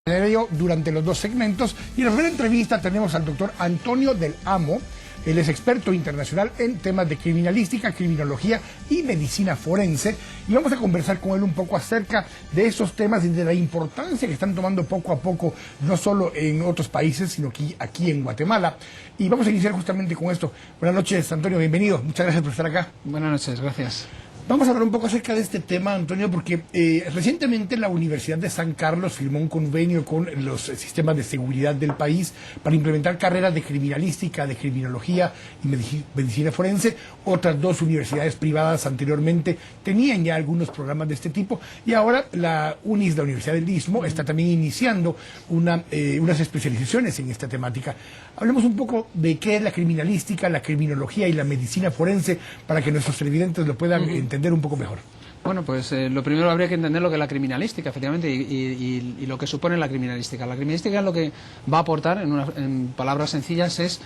Durante los dos segmentos, y en la primera entrevista tenemos al doctor Antonio del Amo. Él es experto internacional en temas de criminalística, criminología y medicina forense, y vamos a conversar con él un poco acerca de esos temas y de la importancia que están tomando poco a poco, no solo en otros países, sino aquí en Guatemala. Y vamos a iniciar justamente con esto. Buenas noches, Antonio, bienvenido. Muchas gracias por estar acá. Buenas noches, gracias. Vamos a hablar un poco acerca de este tema, Antonio, porque recientemente la Universidad de San Carlos firmó un convenio con los sistemas de seguridad del país para implementar carreras de criminalística, de criminología y medicina forense. Otras dos universidades privadas anteriormente tenían ya algunos programas de este tipo, y ahora la UNIS, la Universidad del Istmo, está también iniciando unas especializaciones en esta temática. Hablemos un poco de qué es la criminalística, la criminología y la medicina forense para que nuestros televidentes lo puedan entender un poco mejor. Bueno, pues lo primero habría que entender lo que es la criminalística, efectivamente, y lo que supone la criminalística. La criminalística lo que va a aportar, en palabras sencillas, es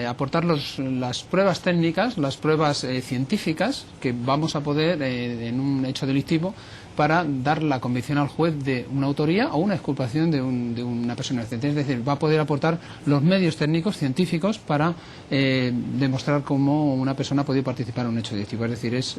aportar las pruebas técnicas, las pruebas científicas que vamos a poder, en un hecho delictivo, para dar la convicción al juez de una autoría o una exculpación de una persona inocente. Es decir, va a poder aportar los medios técnicos, científicos, para demostrar cómo una persona ha podido participar en un hecho delictivo. Es decir, es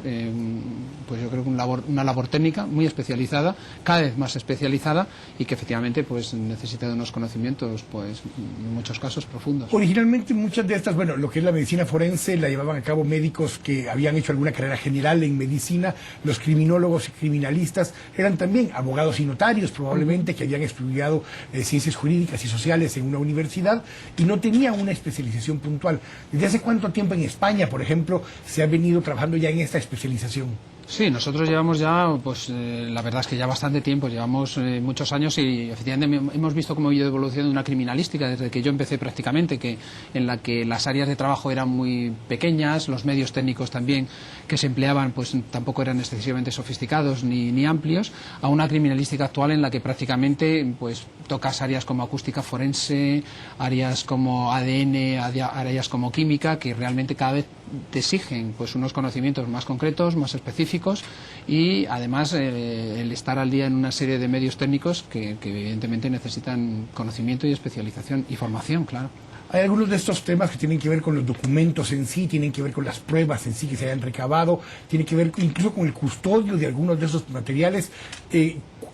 pues yo creo que una labor técnica muy especializada, cada vez más especializada, y que efectivamente pues necesita de unos conocimientos, pues en muchos casos profundos. Originalmente muchas de estas, bueno, lo que es la medicina forense la llevaban a cabo médicos que habían hecho alguna carrera general en medicina. Los criminólogos y criminalistas eran también abogados y notarios, probablemente, que habían estudiado ciencias jurídicas y sociales en una universidad y no tenían una especialización puntual. ¿Desde hace cuánto tiempo en España, por ejemplo, se ha venido trabajando ya en esta especialización? Sí, nosotros llevamos ya, pues la verdad es que ya bastante tiempo, llevamos muchos años, y efectivamente hemos visto cómo ha ido evolucionando una criminalística desde que yo empecé prácticamente, en la que las áreas de trabajo eran muy pequeñas, los medios técnicos también que se empleaban pues tampoco eran excesivamente sofisticados ni amplios, a una criminalística actual en la que prácticamente pues tocas áreas como acústica forense, áreas como ADN, áreas como química, que realmente cada vez te exigen pues unos conocimientos más concretos, más específicos, y además el estar al día en una serie de medios técnicos que evidentemente necesitan conocimiento y especialización y formación, claro. Hay algunos de estos temas que tienen que ver con los documentos en sí, tienen que ver con las pruebas en sí que se hayan recabado, tienen que ver incluso con el custodio de algunos de esos materiales.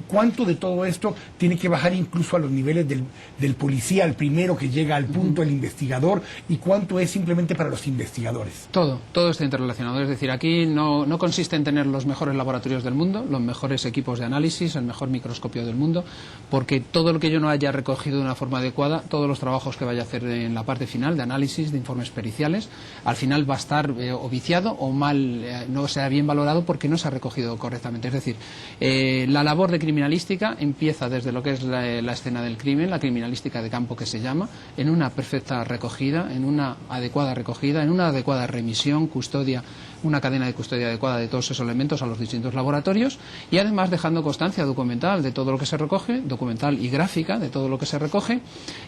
¿Cuánto de todo esto tiene que bajar incluso a los niveles del policía, el primero que llega al punto, el investigador, y cuánto es simplemente para los investigadores? Todo está interrelacionado. Es decir, aquí no consiste en tener los mejores laboratorios del mundo, los mejores equipos de análisis, el mejor microscopio del mundo, porque todo lo que yo no haya recogido de una forma adecuada, todos los trabajos que vaya a hacer en la parte final de análisis, de informes periciales, al final va a estar o viciado o mal, no sea bien valorado porque no se ha recogido correctamente. Es decir, la labor de criminalística empieza desde lo que es la escena del crimen, la criminalística de campo que se llama, en una perfecta recogida, en una adecuada recogida, en una adecuada remisión, custodia, una cadena de custodia adecuada de todos esos elementos a los distintos laboratorios, y además dejando constancia documental de todo lo que se recoge, documental y gráfica de todo lo que se recoge.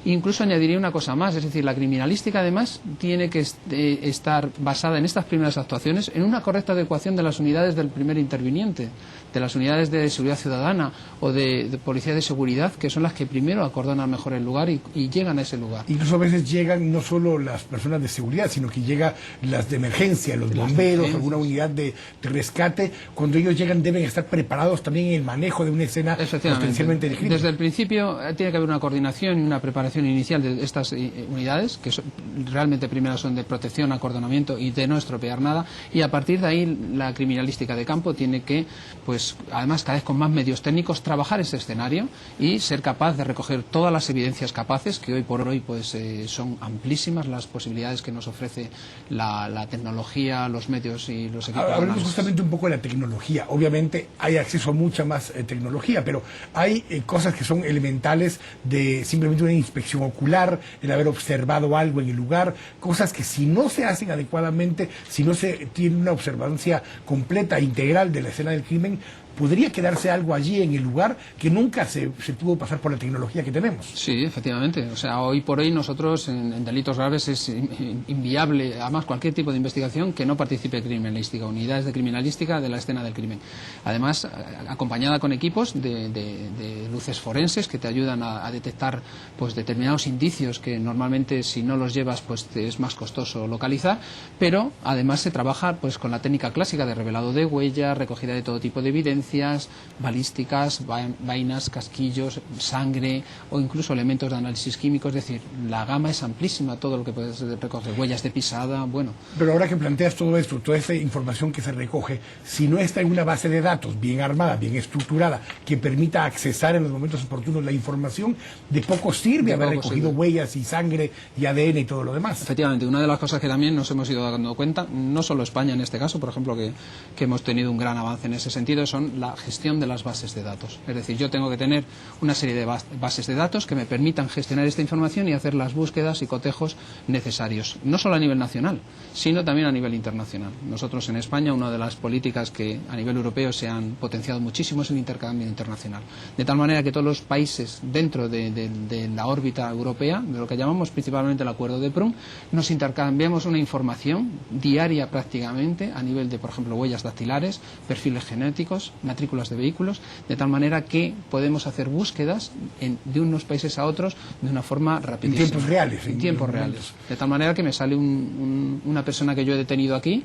Incluso añadiría una cosa más, es decir, la criminalística además tiene que estar basada en estas primeras actuaciones en una correcta adecuación de las unidades del primer interviniente, de las unidades de seguridad ciudadana o de policía de seguridad, que son las que primero acordonan mejor el lugar y llegan a ese lugar. Incluso a veces llegan no solo las personas de seguridad, sino que llegan las de emergencia, los bomberos, alguna unidad de rescate. Cuando ellos llegan deben estar preparados también en el manejo de una escena potencialmente de crimen. Desde el principio tiene que haber una coordinación y una preparación inicial de estas unidades, que realmente primero son de protección, acordonamiento y de no estropear nada, y a partir de ahí la criminalística de campo tiene que, pues además cada vez con más medios técnicos, trabajar ese escenario y ser capaz de recoger todas las evidencias capaces, que hoy por hoy pues son amplísimas las posibilidades que nos ofrece la tecnología, los medios y los equipos. Hablemos justamente un poco de la tecnología. Obviamente hay acceso a mucha más tecnología, pero hay cosas que son elementales, de simplemente una inspección ocular, el haber observado algo en el lugar, cosas que si no se hacen adecuadamente, si no se tiene una observancia completa, integral de la escena del crimen, podría quedarse algo allí en el lugar que nunca se pudo pasar por la tecnología que tenemos. Sí, efectivamente. O sea, hoy por hoy nosotros en delitos graves es inviable, además, cualquier tipo de investigación que no participe criminalística, unidades de criminalística de la escena del crimen. Además, acompañada con equipos de luces forenses que te ayudan a detectar pues determinados indicios que normalmente si no los llevas pues te es más costoso localizar, pero además se trabaja pues con la técnica clásica de revelado de huellas, recogida de todo tipo de evidencias, balísticas, vainas, casquillos, sangre o incluso elementos de análisis químico, es decir, la gama es amplísima, todo lo que puedes recoger, huellas de pisada, bueno. Pero ahora que planteas todo esto, toda esta información que se recoge, si no está en una base de datos bien armada, bien estructurada, que permita accesar en los momentos oportunos la información, de poco sirve haber recogido huellas y sangre y ADN y todo lo demás. Efectivamente, una de las cosas que también nos hemos ido dando cuenta, no solo España en este caso, por ejemplo, que hemos tenido un gran avance en ese sentido, son la gestión de las bases de datos. Es decir, yo tengo que tener una serie de bases de datos que me permitan gestionar esta información y hacer las búsquedas y cotejos necesarios, no solo a nivel nacional, sino también a nivel internacional. Nosotros en España, una de las políticas que a nivel europeo se han potenciado muchísimo es el intercambio internacional. De tal manera que todos los países dentro de la órbita europea, de lo que llamamos principalmente el acuerdo de Prüm, nos intercambiamos una información diaria prácticamente a nivel de, por ejemplo, huellas dactilares, perfiles genéticos, matrículas de vehículos, de tal manera que podemos hacer búsquedas de unos países a otros de una forma rapidísima. En tiempos reales. En tiempos reales. De tal manera que me sale una persona que yo he detenido aquí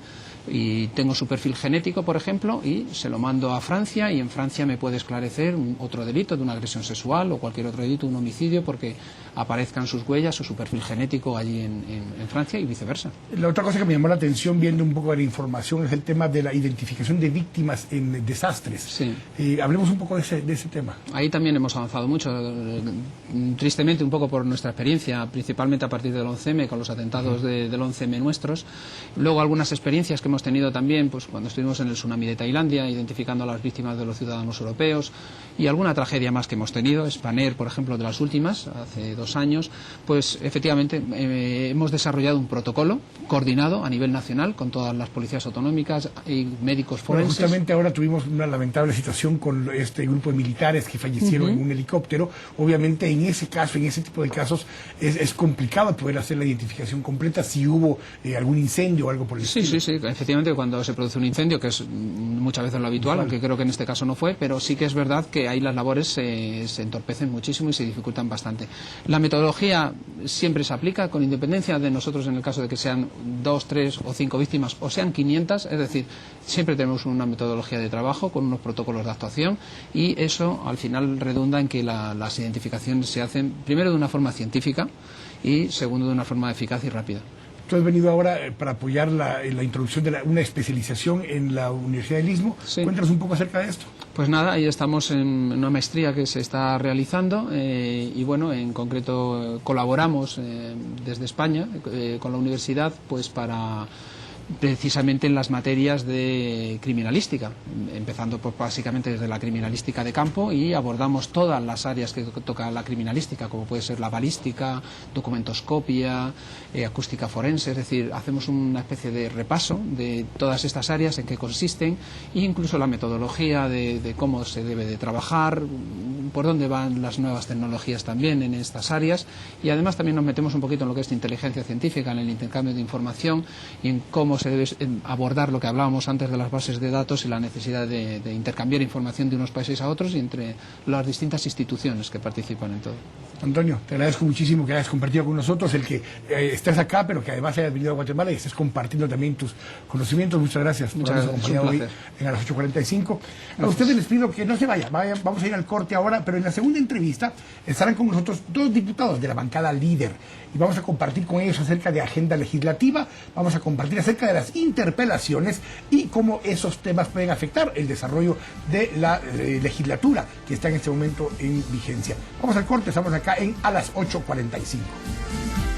y tengo su perfil genético, por ejemplo, y se lo mando a Francia y en Francia me puede esclarecer otro delito de una agresión sexual o cualquier otro delito, un homicidio, porque aparezcan sus huellas o su perfil genético allí en Francia y viceversa. La otra cosa que me llamó la atención viendo un poco de la información es el tema de la identificación de víctimas en desastres. Sí. Hablemos un poco de ese tema. Ahí también hemos avanzado mucho, tristemente un poco por nuestra experiencia, principalmente a partir del 11M, con los atentados del 11M nuestros. Luego algunas experiencias que hemos tenido también, pues cuando estuvimos en el tsunami de Tailandia, identificando a las víctimas de los ciudadanos europeos, y alguna tragedia más que hemos tenido, Spanair, por ejemplo, de las últimas, hace 2 años, pues efectivamente hemos desarrollado un protocolo coordinado a nivel nacional con todas las policías autonómicas y médicos forenses. Bueno, justamente ahora tuvimos una lamentable situación con este grupo de militares que fallecieron en un helicóptero. Obviamente en ese caso, en ese tipo de casos, es complicado poder hacer la identificación completa si hubo algún incendio o algo por el estilo. Sí, efectivamente cuando se produce un incendio, que es muchas veces lo habitual, aunque creo que en este caso no fue, pero sí que es verdad que ahí las labores se entorpecen muchísimo y se dificultan bastante. La metodología siempre se aplica con independencia de nosotros en el caso de que sean 2, 3 o 5 víctimas o sean 500, es decir, siempre tenemos una metodología de trabajo con unos protocolos de actuación y eso al final redunda en que las identificaciones se hacen primero de una forma científica y segundo de una forma eficaz y rápida. Tú has venido ahora para apoyar la introducción de una especialización en la Universidad del Istmo. Sí. Cuéntanos un poco acerca de esto. Pues nada, ahí estamos en una maestría que se está realizando y bueno, en concreto colaboramos desde España con la universidad pues para precisamente en las materias de criminalística, empezando pues, básicamente desde la criminalística de campo y abordamos todas las áreas que toca la criminalística, como puede ser la balística, documentoscopia, acústica forense, es decir, hacemos una especie de repaso de todas estas áreas en qué consisten e incluso la metodología de cómo se debe de trabajar, por dónde van las nuevas tecnologías también en estas áreas y además también nos metemos un poquito en lo que es inteligencia científica, en el intercambio de información y en cómo se debe abordar lo que hablábamos antes de las bases de datos y la necesidad de intercambiar información de unos países a otros y entre las distintas instituciones que participan en todo. Antonio, te agradezco muchísimo que hayas compartido con nosotros, el que estés acá, pero que además hayas venido a Guatemala y estés compartiendo también tus conocimientos. Muchas gracias por habernos acompañado hoy en a las 8:45. A ustedes les pido que no se vayan, vamos a ir al corte ahora, pero en la segunda entrevista estarán con nosotros 2 diputados de la bancada líder y vamos a compartir con ellos acerca de agenda legislativa, vamos a compartir acerca de las interpelaciones y cómo esos temas pueden afectar el desarrollo de la legislatura que está en este momento en vigencia. Vamos al corte, estamos acá en a las 8:45.